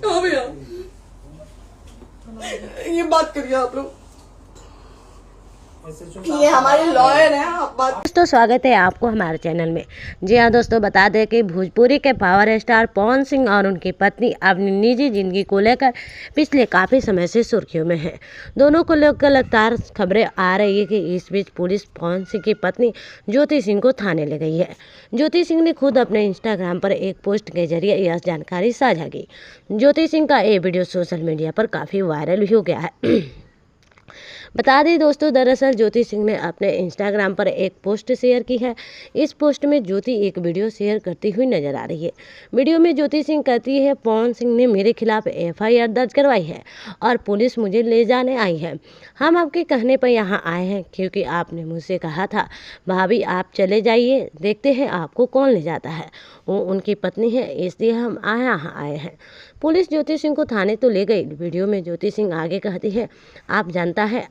हाँ भैया, ये बात करिए आप लोग, ये हमारे लॉयर हैं। आप बात। दोस्तों स्वागत है आपको हमारे चैनल में। जी हाँ दोस्तों, बता दें कि भोजपुरी के पावर स्टार पवन सिंह और उनकी पत्नी अपनी निजी जिंदगी को लेकर पिछले काफ़ी समय से सुर्खियों में हैं। दोनों को लेकर लगातार खबरें आ रही है कि इस बीच पुलिस पवन सिंह की पत्नी ज्योति सिंह को थाने ले गई है। ज्योति सिंह ने खुद अपने इंस्टाग्राम पर एक पोस्ट के जरिए यह जानकारी साझा की। ज्योति सिंह का ये वीडियो सोशल मीडिया पर काफ़ी वायरल भी हो गया है। बता दें दोस्तों, दरअसल ज्योति सिंह ने अपने इंस्टाग्राम पर एक पोस्ट शेयर की है। इस पोस्ट में ज्योति एक वीडियो शेयर करती हुई नजर आ रही है। वीडियो में ज्योति सिंह कहती है, पवन सिंह ने मेरे खिलाफ FIR दर्ज करवाई है और पुलिस मुझे ले जाने आई है। हम आपके कहने पर यहाँ आए हैं क्योंकि आपने मुझसे कहा था भाभी आप चले जाइए, देखते हैं आपको कौन ले जाता है। वो उनकी पत्नी है, इसलिए हम यहाँ आए हैं। पुलिस ज्योति सिंह को थाने तो ले गई। वीडियो में ज्योति सिंह आगे कहती है, आप जानता है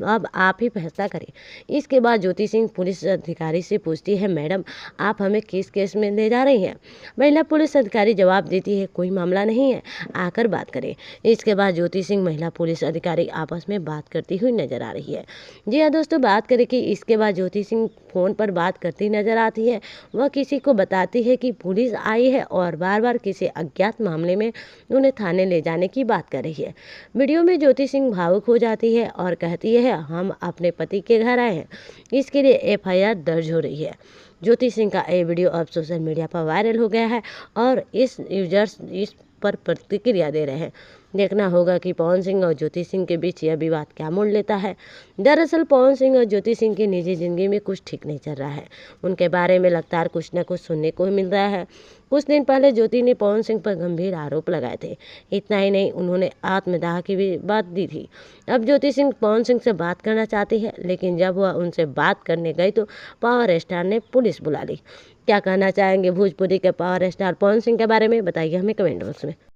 अब आप ही फैसला करें। इसके बाद ज्योति सिंह पुलिस अधिकारी से पूछती है, मैडम आप हमें किस केस में ले जा रही हैं। महिला पुलिस अधिकारी जवाब देती है, कोई मामला नहीं है, आकर बात करें। इसके बाद ज्योति सिंह महिला पुलिस अधिकारी आपस में बात करती हुई नजर आ रही है। जी हाँ दोस्तों, बात करें कि इसके बाद ज्योति सिंह फ़ोन पर बात करती नजर आती है। वह किसी को बताती है कि पुलिस आई है और बार बार किसी अज्ञात मामले में उन्हें थाने ले जाने की बात कर रही है। वीडियो में ज्योति सिंह भावुक हो जाती है और कहती है, हम अपने पति के घर आए हैं, इसके लिए FIR दर्ज हो रही है। ज्योति सिंह का ये वीडियो अब सोशल मीडिया पर वायरल हो गया है और इस यूजर्स इस पर प्रतिक्रिया दे रहे हैं। देखना होगा कि पवन सिंह और ज्योति सिंह के बीच यह विवाद क्या मोड़ लेता है। दरअसल पवन सिंह और ज्योति सिंह की निजी जिंदगी में कुछ ठीक नहीं चल रहा है। उनके बारे में लगातार कुछ न कुछ सुनने को मिल रहा है। कुछ दिन पहले ज्योति ने पवन सिंह पर गंभीर आरोप लगाए थे। इतना ही नहीं, उन्होंने आत्मदाह की भी बात दी थी। अब ज्योति सिंह पवन सिंह से बात करना चाहती है, लेकिन जब वह उनसे बात करने गई तो पावर स्टार ने पुलिस बुला ली। क्या कहना चाहेंगे भोजपुरी के पावर स्टार पवन सिंह के बारे में, बताइए हमें कमेंट बॉक्स में।